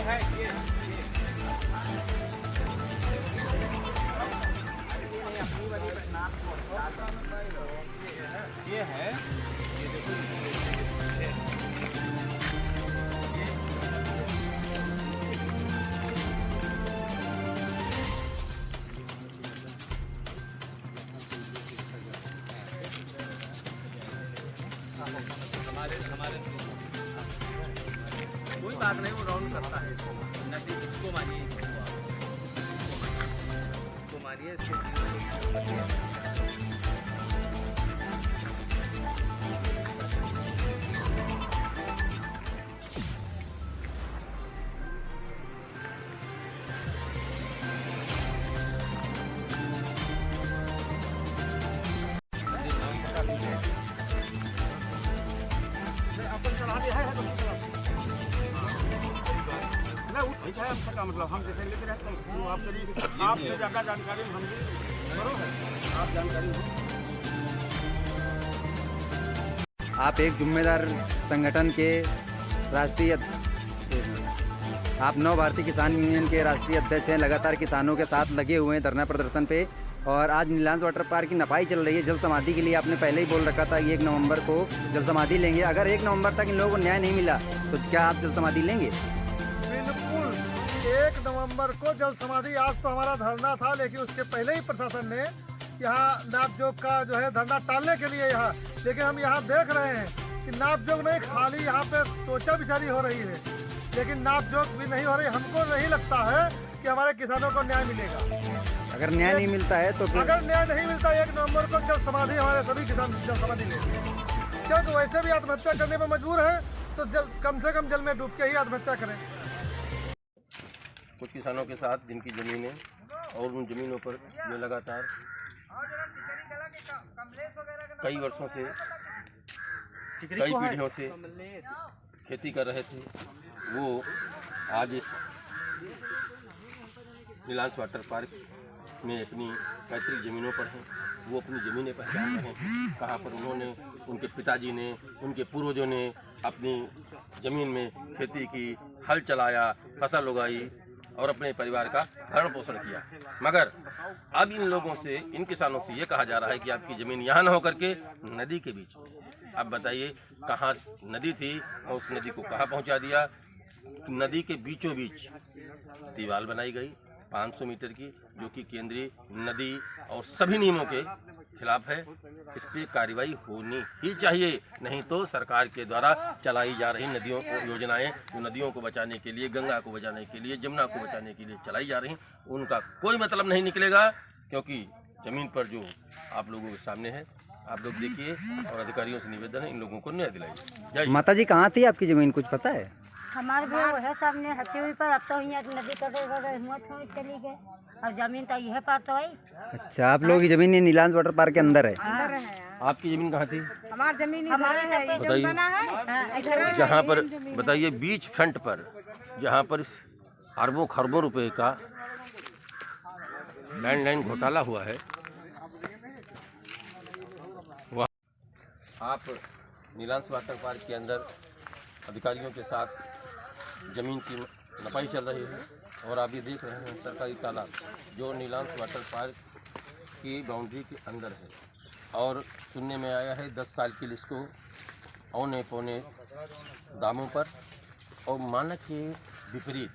ये है, ये देखो हमारे कोई बात नहीं, वो राउंड करता है नदी। इसको मानिए, इसको मानिए, इसको का मतलब हम जैसे लेते रहते हैं, तो आप आपसे ज़्यादा जानकारी हम भी आप जानकारी हो। आप एक जिम्मेदार संगठन के राष्ट्रीय आप नव भारतीय किसान यूनियन के राष्ट्रीय अध्यक्ष हैं। लगातार किसानों के साथ लगे हुए हैं धरना प्रदर्शन पे, और आज नीलांश वाटर पार्क की नपाई चल रही है जल समाधि के लिए। आपने पहले ही बोल रखा था कि 1 नवंबर को जल समाधि लेंगे। अगर 1 नवंबर तक इन लोगों को न्याय नहीं मिला तो क्या आप जल समाधि लेंगे? बिल्कुल, 1 नवंबर को जल समाधि। आज तो हमारा धरना था, लेकिन उसके पहले ही प्रशासन ने यहाँ नापजोग का जो है धरना टालने के लिए यहाँ, लेकिन हम यहाँ देख रहे हैं कि नापजोग नहीं, खाली यहाँ पे सोचा बिचारी हो रही है, लेकिन नापजोग भी नहीं हो रही। हमको नहीं लगता है कि हमारे किसानों को न्याय मिलेगा। अगर न्याय नहीं मिलता है तो अगर न्याय नहीं मिलता 1 नवंबर को जल समाधि, हमारे सभी किसान जल समाधि लेंगे, क्योंकि वैसे भी आत्महत्या करने में मजबूर है, तो कम से कम जल में डूब के ही आत्महत्या करें। कुछ किसानों के साथ जिनकी ज़मीनें और उन ज़मीनों पर ये लगातार कई वर्षों से, कई पीढ़ियों से खेती कर रहे थे, वो आज इस नीलांश वाटर पार्क में अपनी पैतृक ज़मीनों पर हैं। वो अपनी ज़मीनें पहचान रहे हैं, कहाँ पर उन्होंने, उनके पिताजी ने, उनके पूर्वजों ने अपनी ज़मीन में खेती की, हल चलाया, फसल उगाई और अपने परिवार का भरण पोषण किया। मगर अब इन लोगों से, इन किसानों से ये कहा जा रहा है कि आपकी ज़मीन यहाँ न होकर के नदी के बीच। अब बताइए, कहाँ नदी थी और उस नदी को कहाँ पहुँचा दिया? नदी के बीचों बीच दीवार बनाई गई 500 मीटर की, जो कि केंद्रीय नदी और सभी नियमों के खिलाफ है। इस पर कार्रवाई होनी ही चाहिए, नहीं तो सरकार के द्वारा चलाई जा रही नदियों को योजनाएं, जो नदियों को बचाने के लिए, गंगा को बचाने के लिए, जमुना को बचाने के लिए चलाई जा रही, उनका कोई मतलब नहीं निकलेगा। क्योंकि ज़मीन पर जो आप लोगों के सामने है, आप लोग देखिए, और अधिकारियों से निवेदन है इन लोगों को न्याय दिलाइए। माता जी, कहाँ थी आपकी ज़मीन, कुछ पता है? हमारे भी वो है सामने हथेली पर। अब तो यहाँ नदी कटे हिम्मत छोड़ चली गए, अब जमीन तो यह पार तो आई। अच्छा, आप लोगों की ज़मीन नीलांश वाटर पार्क के अंदर है? अंदर है। आपकी ज़मीन कहाँ थी? हमारी ज़मीन हमारे है, बताइए। जहाँ पर बताइए, बीच फ्रंट पर जहाँ पर अरबों खरबों रुपए का लैंडलाइन घोटाला हुआ है, वहाँ आप नीलांश वाटर पार्क के अंदर अधिकारियों के साथ ज़मीन की नपाई चल रही है। और आप ये देख रहे हैं सरकारी तालाब जो नीलांश वाटर पार्क की बाउंड्री के अंदर है, और सुनने में आया है 10 साल की लिस्ट को औने पौने दामों पर और मानक के विपरीत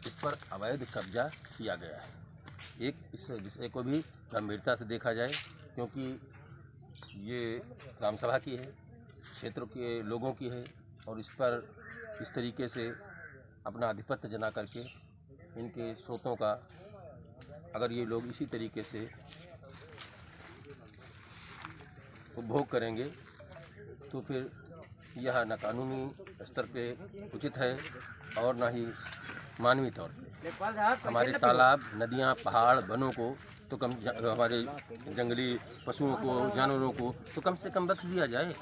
इस पर अवैध कब्जा किया गया है। एक इस विषय को भी गंभीरता से देखा जाए, क्योंकि ये ग्राम सभा की है, क्षेत्र के लोगों की है, और इस पर इस तरीके से अपना आधिपत्य जना करके इनके स्रोतों का अगर ये लोग इसी तरीके से उपभोग करेंगे तो फिर यह न कानूनी स्तर पे उचित है और न ही मानवीय तौर पे। हमारे तालाब, नदियाँ, पहाड़, वनों को तो कम, हमारे जंगली पशुओं को, जानवरों को तो कम से कम बख्श दिया जाए।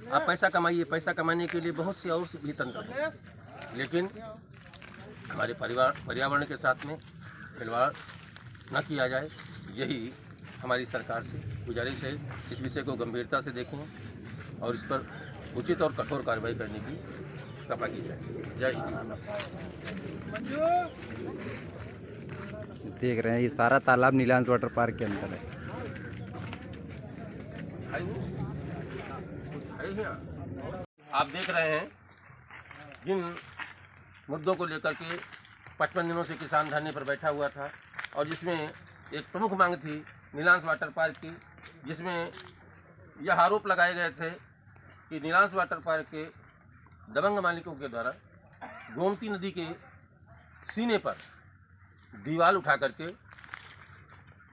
आप पैसा कमाइए, पैसा कमाने के लिए बहुत से और भी तंत्र हैं, लेकिन हमारे पर्यावरण के साथ में खिलवाड़ न किया जाए, यही हमारी सरकार से गुजारिश है। इस विषय को गंभीरता से देखें और इस पर उचित और कठोर कार्रवाई करने की तपा की जाए। जय श्री राम। देख रहे हैं ये सारा तालाब नीलांश वाटर पार्क के अंदर है। आप देख रहे हैं जिन मुद्दों को लेकर के 55 दिनों से किसान धरने पर बैठा हुआ था और जिसमें एक प्रमुख मांग थी नीलांश वाटर पार्क की, जिसमें यह आरोप लगाए गए थे कि नीलांश वाटर पार्क के दबंग मालिकों के द्वारा गोमती नदी के सीने पर दीवार उठा करके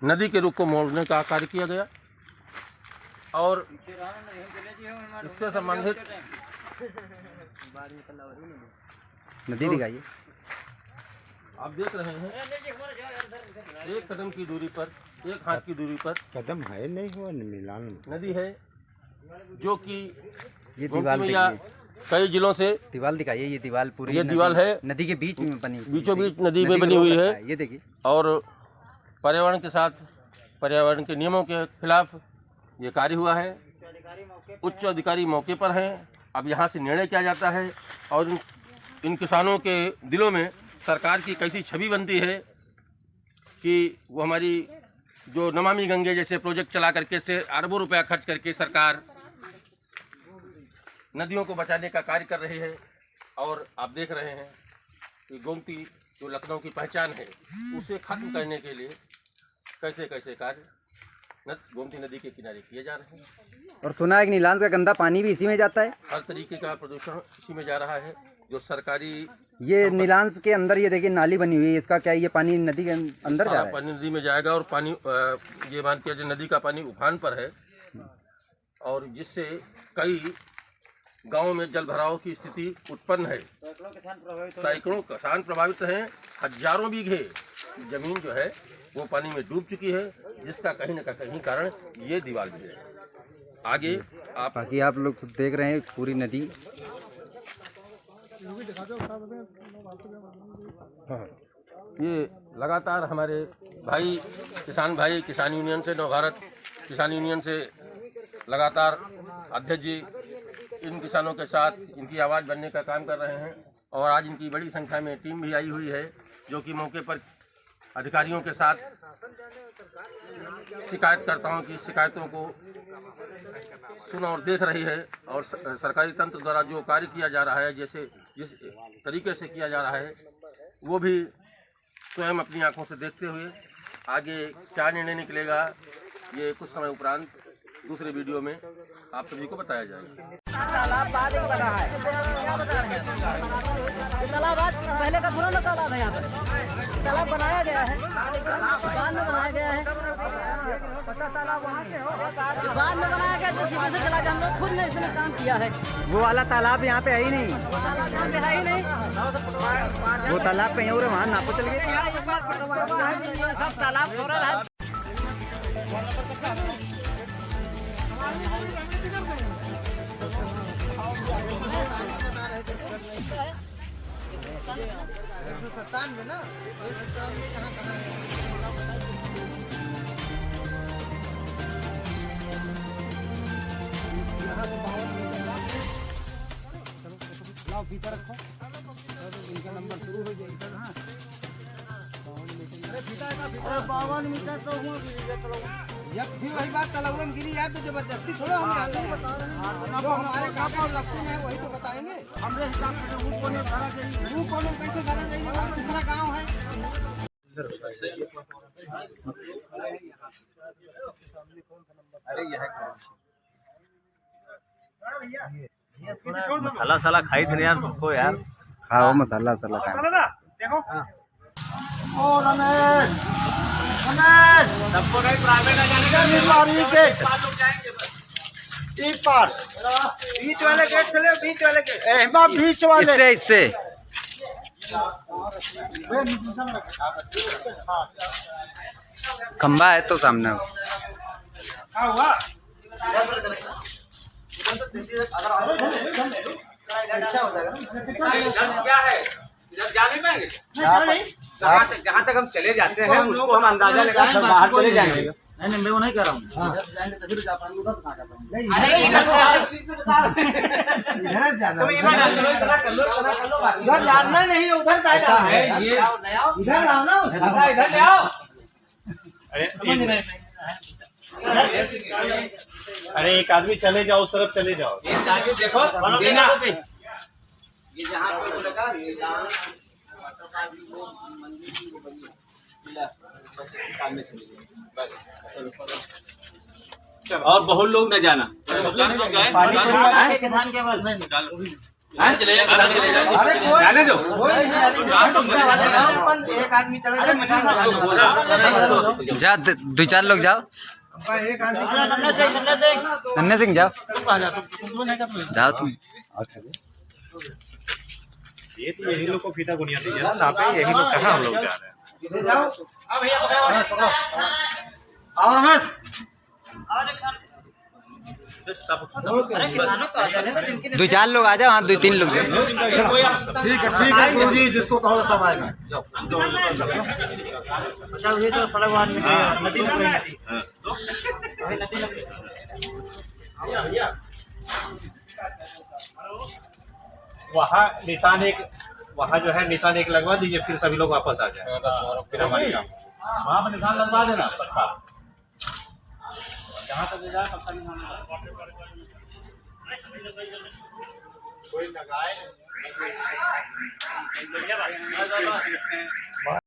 नदी के रुख को मोड़ने का कार्य किया गया और इससे संबंधित नदी दिखाइए। आप देख रहे हैं एक कदम की दूरी पर, एक हाथ की दूरी पर कदम है नहीं हुआ नीलाम नदी है, जो कि ये गोमती दीवार मैया कई जिलों से दीवार दिखाइए। ये दीवार पूरी ये दीवार है नदी के बीच में बनी, बीचों बीच नदी में बनी हुई है। ये देखिए, और पर्यावरण के साथ पर्यावरण के नियमों के खिलाफ ये कार्य हुआ है। उच्च अधिकारी मौके पर हैं। अब यहाँ से निर्णय किया जाता है और इन किसानों के दिलों में सरकार की कैसी छवि बनती है कि वो हमारी जो नमामि गंगे जैसे प्रोजेक्ट चला करके से अरबों रुपया खर्च करके सरकार नदियों को बचाने का कार्य कर रही है। और आप देख रहे हैं कि गोमती जो लखनऊ की पहचान है उसे खत्म करने के लिए कैसे कैसे कार्य गोमती नदी के किनारे किए जा रहे हैं। और सुना है कि नीलांश का गंदा पानी भी इसी में जाता है। हर तरीके का प्रदूषण इसी में जा रहा है। जो सरकारी ये नीलांश के अंदर ये देखिए नाली बनी हुई है, इसका क्या ये पानी नदी के अंदर जा रहा है? पानी नदी में जाएगा और पानी ये मान के नदी का पानी उफान पर है और जिससे कई गांवों में जल भराव की स्थिति उत्पन्न है। सैकड़ों किसान प्रभावित हैं। हजारों बीघे जमीन जो है वो पानी में डूब चुकी है, जिसका कहीं न कहीं कारण ये दीवार भी है। आगे बाकी आप लोग देख रहे हैं पूरी नदी। ये लगातार हमारे भाई किसान यूनियन से, नवभारत किसान यूनियन से लगातार अध्यक्ष जी इन किसानों के साथ इनकी आवाज़ बनने का काम कर रहे हैं। और आज इनकी बड़ी संख्या में टीम भी आई हुई है, जो कि मौके पर अधिकारियों के साथ शिकायतकर्ताओं की शिकायतों को सुन और देख रही है। और सरकारी तंत्र द्वारा जो कार्य किया जा रहा है, जैसे जिस तरीके से किया जा रहा है, वो भी स्वयं अपनी आंखों से देखते हुए आगे क्या निर्णय निकलेगा ये कुछ समय उपरांत दूसरे वीडियो में आप सभी को बताया जाएगा। तालाब बाद एक बना है, तालाब पहले का पुराना तालाब है। यहाँ पर तालाब बनाया गया है, बाद में बनाया गया है। तालाब वहाँ से हो, बाद में बनाया गया, जिस वजह से चला गया। हम लोग खुद ने इसमें काम किया है। वो वाला तालाब यहाँ पे है ही नहीं, यहाँ पे है ही नहीं। वो तालाब कहीं और वहाँ नापो चल गए। सब तालाब छोड़ा है। अरे 52 मीटर तो हुआ जब भी वही बात तलाब में गिरी यार, तो जबरदस्ती थोड़ा हम जो हमारे काका और लगते हैं वही तो बताएंगे। हमरे हिसाब से रूप को धरा चाहिए। रूप को कैसे धरा चाहिए, वो दूसरा गाँव है। मसाला साला खाई थे यार तुमको यार। खाओ मसाला साला खाओ। देखो ओ रमेश, रमेश सबको नहीं प्राइवेट आ जाने का बीच वाले गेट चले, बीच वाले गेट, बीच वाले इससे खंबा है तो सामने हो। क्या है इधर जा नहीं पाएंगे। जहाँ तक हम चले जाते हैं उसको हम अंदाजा लगा बाहर चले जाएंगे। नहीं मैं वो नहीं कह रहा हूँ। जाएंगे तो फिर जा पाएंगे, उधर कहाँ जा पाएंगे? उधर जानना नहीं है, उधर का इधर लाओ ना, इधर ले आओ। अरे एक आदमी चले जाओ, उस तरफ चले जाओ। ये आगे देखो देना ये जहाँ पे बोलेगा ये और बहुत लोग न जाना। अरे जाने दो। कोई नहीं जाने, एक आदमी चले जाए, जा दो चार लोग जाओ। एक आदमी नन्हे सिंह जाओ, जाओ तुम। ये तो यही लोग को फीता बुनिया दीजिए ना, नापे यही लोग कहाँ हम लोग जा रहे हैं। इधर जाओ। आओ रमेश। दो चार लोग आ जाओ, हाँ 2-3 लोग जाओ। ठीक है गुरुजी, जिसको कहो सब आएगा। वहाँ निशान एक, वहाँ जो है निशान एक लगवा दीजिए, फिर सभी लोग वापस आ जाए, फिर हमारे काम। वहाँ पर निशान लगवा देना पक्का, जहाँ तक जाए पक्का निशान कोई लगाए।